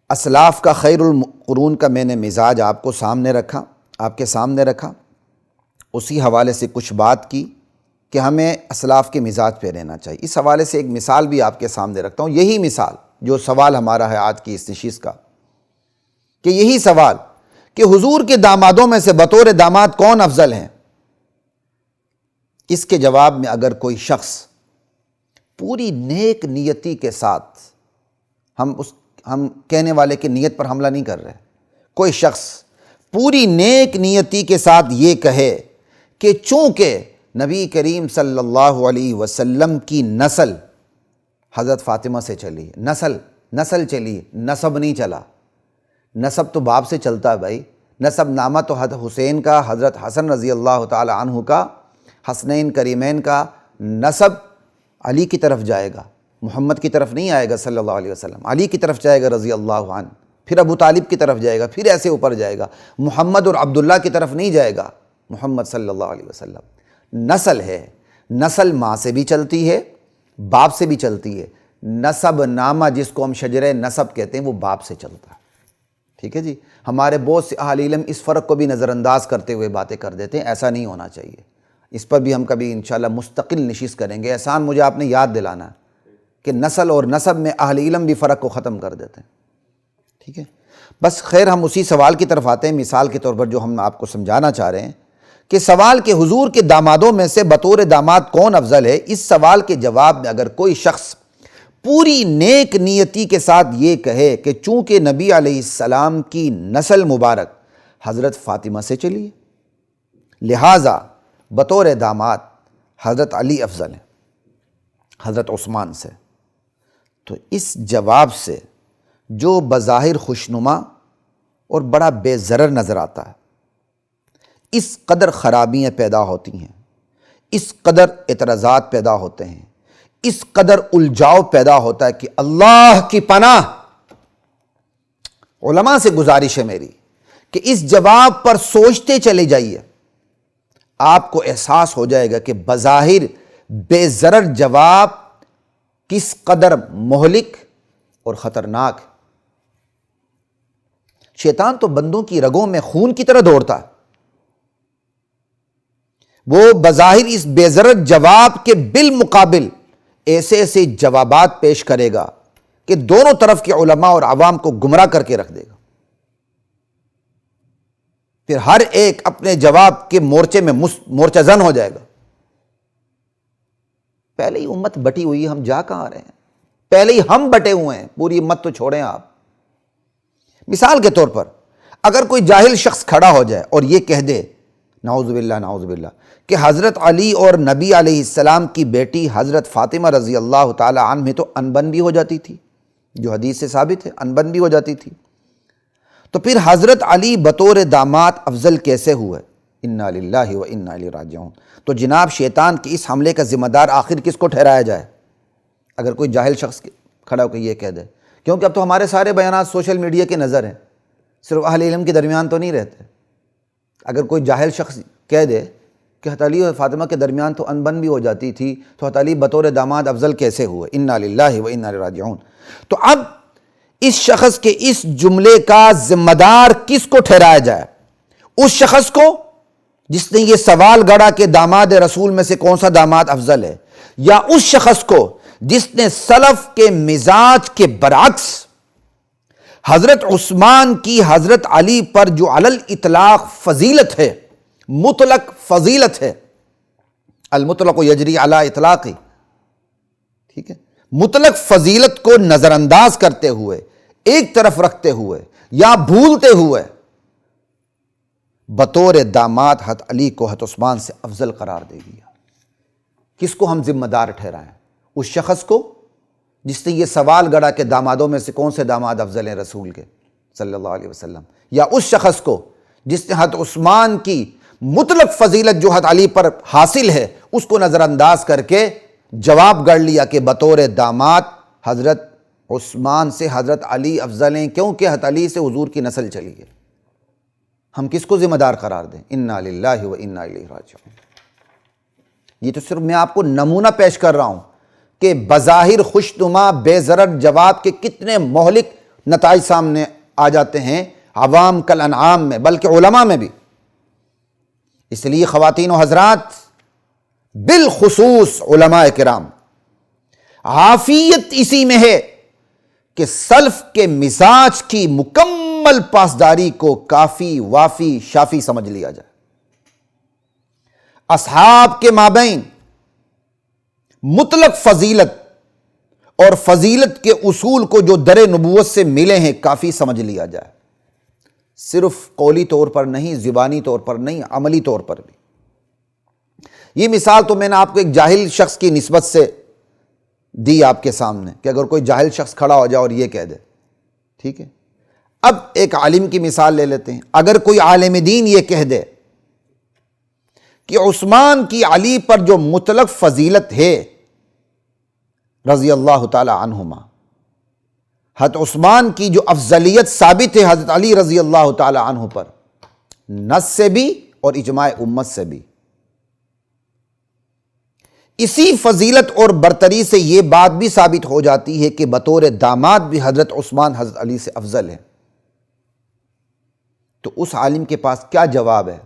اسلاف کا خیر القرون کا میں نے مزاج آپ کے سامنے رکھا، اسی حوالے سے کچھ بات کی کہ ہمیں اسلاف کے مزاج پہ رہنا چاہیے۔ اس حوالے سے ایک مثال بھی آپ کے سامنے رکھتا ہوں، یہی مثال جو سوال ہمارا ہے آج کی اس نشست کا، کہ یہی سوال کہ حضور کے دامادوں میں سے بطور داماد کون افضل ہیں، اس کے جواب میں اگر کوئی شخص پوری نیک نیتی کے ساتھ، ہم کہنے والے کی نیت پر حملہ نہیں کر رہے، کوئی شخص پوری نیک نیتی کے ساتھ یہ کہے کہ چونکہ نبی کریم صلی اللہ علیہ وسلم کی نسل حضرت فاطمہ سے چلی، نسل چلی، نسب نہیں چلا، نسب تو باپ سے چلتا ہے بھائی، نسب نامہ تو حضرت حسین کا، حضرت حسن رضی اللہ تعالی عنہ کا، حسنین کریمین کا نسب علی کی طرف جائے گا، محمد کی طرف نہیں آئے گا صلی اللہ علیہ وسلم، علی کی طرف جائے گا رضی اللہ عنہ، پھر ابو طالب کی طرف جائے گا، پھر ایسے اوپر جائے گا، محمد اور عبداللہ کی طرف نہیں جائے گا، محمد صلی اللہ علیہ وسلم۔ نسل ہے، نسل ماں سے بھی چلتی ہے، باپ سے بھی چلتی ہے، نسب نامہ جس کو ہم شجرہ نسب کہتے ہیں وہ باپ سے چلتا ہے، ٹھیک ہے جی۔ ہمارے بہت سے اہل علم اس فرق کو بھی نظر انداز کرتے ہوئے باتیں کر دیتے ہیں، ایسا نہیں ہونا چاہیے، اس پر بھی ہم کبھی انشاءاللہ مستقل نشست کریں گے۔ احسان مجھے آپ نے یاد دلانا ہے کہ نسل اور نسب میں اہل علم بھی فرق کو ختم کر دیتے ہیں، ٹھیک ہے۔ بس خیر ہم اسی سوال کی طرف آتے ہیں، مثال کے طور پر جو ہم آپ کو سمجھانا چاہ رہے ہیں کہ سوال کہ حضور کے دامادوں میں سے بطور داماد کون افضل ہے، اس سوال کے جواب میں اگر کوئی شخص پوری نیک نیتی کے ساتھ یہ کہے کہ چونکہ نبی علیہ السلام کی نسل مبارک حضرت فاطمہ سے چلی ہے، لہٰذا بطور داماد حضرت علی افضل ہیں حضرت عثمان سے، تو اس جواب سے جو بظاہر خوشنما اور بڑا بے ضرر نظر آتا ہے، اس قدر خرابیاں پیدا ہوتی ہیں، اس قدر اعتراضات پیدا ہوتے ہیں، اس قدر الجھاؤ پیدا ہوتا ہے کہ اللہ کی پناہ، علماء سے گزارش ہے میری کہ اس جواب پر سوچتے چلے جائیے، آپ کو احساس ہو جائے گا کہ بظاہر بے ضرر جواب کس قدر مہلک اور خطرناک ہے۔ شیطان تو بندوں کی رگوں میں خون کی طرح دوڑتا ہے، وہ بظاہر اس بے ضرر جواب کے بالمقابل ایسے ایسے جوابات پیش کرے گا کہ دونوں طرف کے علماء اور عوام کو گمراہ کر کے رکھ دے گا، پھر ہر ایک اپنے جواب کے مورچے میں مورچہ زن ہو جائے گا۔ پہلے ہی امت بٹی ہوئی ہے، ہم جا کہاں رہے ہیں، پہلے ہی ہم بٹے ہوئے ہیں، پوری امت تو چھوڑیں آپ۔ مثال کے طور پر اگر کوئی جاہل شخص کھڑا ہو جائے اور یہ کہہ دے، نعوذ باللہ کہ حضرت علی اور نبی علیہ السلام کی بیٹی حضرت فاطمہ رضی اللہ تعالی عنہ تو انبن بھی ہو جاتی تھی، جو حدیث سے ثابت ہے انبن بھی ہو جاتی تھی، تو پھر حضرت علی بطور داماد افضل کیسے ہوئے؟ انا للہ و انا الیہ راجعون۔ تو جناب شیطان کی اس حملے کا ذمہ دار آخر کس کو ٹھہرایا جائے اگر کوئی جاہل شخص کھڑا ہو کے یہ کہہ دے؟ کیونکہ اب تو ہمارے سارے بیانات سوشل میڈیا کے نظر ہیں، صرف اہل علم کے درمیان تو نہیں رہتے۔ اگر کوئی جاہل شخص کہہ دے کہ حضرت علی اور فاطمہ کے درمیان تو انبن بھی ہو جاتی تھی، تو حضرت علی بطور داماد افضل کیسے ہوئے؟ انا للہ و انا الیہ راجعون۔ تو اب اس شخص کے اس جملے کا ذمہ دار کس کو ٹھہرایا جائے؟ اس شخص کو جس نے یہ سوال گڑا کہ داماد رسول میں سے کون سا داماد افضل ہے، یا اس شخص کو جس نے سلف کے مزاج کے برعکس حضرت عثمان کی حضرت علی پر جو علی الاطلاق فضیلت ہے، مطلق فضیلت ہے، المطلق یجری علی اطلاقی، ٹھیک ہے، مطلق فضیلت کو نظر انداز کرتے ہوئے، ایک طرف رکھتے ہوئے یا بھولتے ہوئے بطور داماد حضرت علی کو حضرت عثمان سے افضل قرار دے دیا۔ کس کو ہم ذمہ دار ٹھہرائیں؟ اس شخص کو جس نے یہ سوال گڑا کہ دامادوں میں سے کون سے داماد افضل ہیں رسول کے صلی اللہ علیہ وسلم، یا اس شخص کو جس نے حضرت عثمان کی مطلق فضیلت جو حضرت علی پر حاصل ہے اس کو نظر انداز کر کے جواب گڑ لیا کہ بطور داماد حضرت عثمان سے حضرت علی افضل ہیں کیونکہ حضرت علی سے حضور کی نسل چلی ہے۔ ہم کس کو ذمہ دار قرار دیں؟ انا للہ و انا الیہ راجعون۔ یہ تو صرف میں آپ کو نمونہ پیش کر رہا ہوں کہ بظاہر خوشنما بے ضرر جواب کے کتنے مہلک نتائج سامنے آ جاتے ہیں عوام کل انعام میں، بلکہ علماء میں بھی۔ اس لیے خواتین و حضرات، بالخصوص علماء کرام، عافیت اسی میں ہے کہ سلف کے مزاج کی مکمل پاسداری کو کافی وافی شافی سمجھ لیا جائے۔ اصحاب کے مابین مطلق فضیلت اور فضیلت کے اصول کو جو در نبوت سے ملے ہیں کافی سمجھ لیا جائے، صرف قولی طور پر نہیں، زبانی طور پر نہیں، عملی طور پر بھی۔ یہ مثال تو میں نے آپ کو ایک جاہل شخص کی نسبت سے دی آپ کے سامنے، کہ اگر کوئی جاہل شخص کھڑا ہو جائے اور یہ کہہ دے، ٹھیک ہے۔ اب ایک عالم کی مثال لے لیتے ہیں۔ اگر کوئی عالم دین یہ کہہ دے کہ عثمان کی علی پر جو مطلق فضیلت ہے رضی اللہ تعالی عنہما، حضرت عثمان کی جو افضلیت ثابت ہے حضرت علی رضی اللہ تعالی عنہ پر، نص سے بھی اور اجماع امت سے بھی، اسی فضیلت اور برتری سے یہ بات بھی ثابت ہو جاتی ہے کہ بطور داماد بھی حضرت عثمان حضرت علی سے افضل ہے، تو اس عالم کے پاس کیا جواب ہے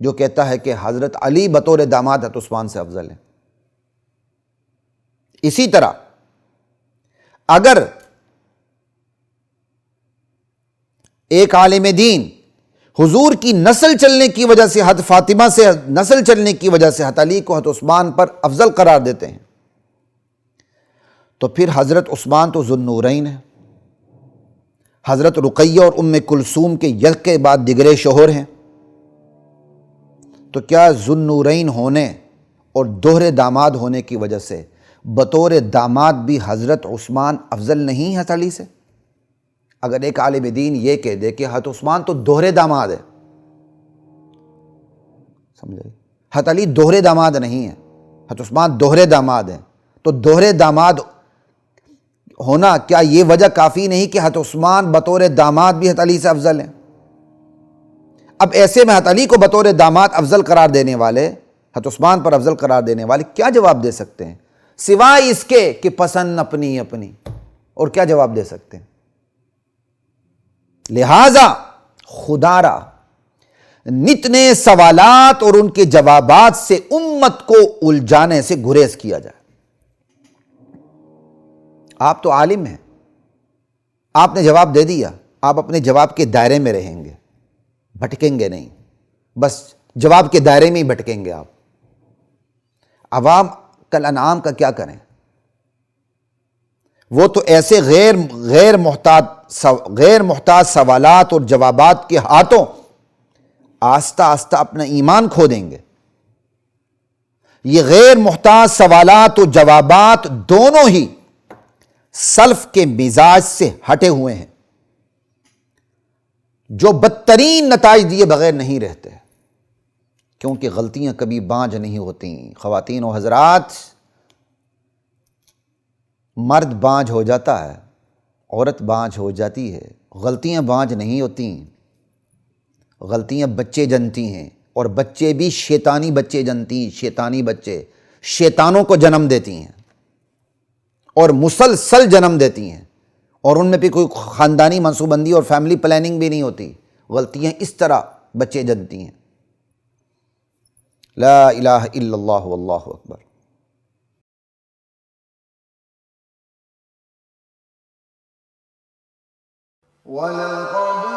جو کہتا ہے کہ حضرت علی بطور داماد حضرت عثمان سے افضل ہے؟ اسی طرح اگر ایک عالم دین حضور کی نسل چلنے کی وجہ سے، حضرت فاطمہ سے نسل چلنے کی وجہ سے حضرت علی کو حضرت عثمان پر افضل قرار دیتے ہیں، تو پھر حضرت عثمان تو ذو النورین ہے، حضرت رقیہ اور ام کلثوم کے یک کے بعد دیگرے شوہر ہیں، تو کیا ذو النورین ہونے اور دوہرے داماد ہونے کی وجہ سے بطور داماد بھی حضرت عثمان افضل نہیں ہے حضرت علی سے؟ اگر ایک عالم دین یہ کہہ دے کہ حضرت عثمان تو دوہرے داماد ہے، سمجھے، حضرت علی دوہرے داماد نہیں ہے، حضرت عثمان دوہرے داماد ہیں، تو دوہرے داماد ہونا کیا یہ وجہ کافی نہیں کہ حضرت عثمان بطور داماد بھی حضرت علی سے افضل ہیں؟ اب ایسے میں حضرت علی کو بطور داماد افضل قرار دینے والے، حضرت عثمان پر افضل قرار دینے والے کیا جواب دے سکتے ہیں سوائے اس کے کہ پسند اپنی اپنی، اور کیا جواب دے سکتے ہیں؟ لہذا خدا را نتنے سوالات اور ان کے جوابات سے امت کو الجھانے سے گریز کیا جائے۔ آپ تو عالم ہیں، آپ نے جواب دے دیا، آپ اپنے جواب کے دائرے میں رہیں گے، بھٹکیں گے نہیں، بس جواب کے دائرے میں ہی بھٹکیں گے آپ۔ عوام کل انعام کا کیا کریں؟ وہ تو ایسے غیر محتاط سوالات اور جوابات کے ہاتھوں آہستہ آہستہ اپنا ایمان کھو دیں گے۔ یہ غیر محتاط سوالات اور جوابات دونوں ہی سلف کے مزاج سے ہٹے ہوئے ہیں، جو بدترین نتائج دیے بغیر نہیں رہتے، کیونکہ غلطیاں کبھی بانجھ نہیں ہوتی۔ خواتین و حضرات، مرد بانجھ ہو جاتا ہے، عورت بانجھ ہو جاتی ہے، غلطیاں بانجھ نہیں ہوتی، غلطیاں بچے جنتی ہیں، اور بچے بھی شیطانی بچے جنتی ہیں، شیطانی بچے شیطانوں کو جنم دیتی ہیں اور مسلسل جنم دیتی ہیں، اور ان میں بھی کوئی خاندانی منصوبندی اور فیملی پلاننگ بھی نہیں ہوتی، غلطیاں اس طرح بچے جنتی ہیں۔ لا الہ الا اللہ واللہ اکبر۔ وَلَقَدْ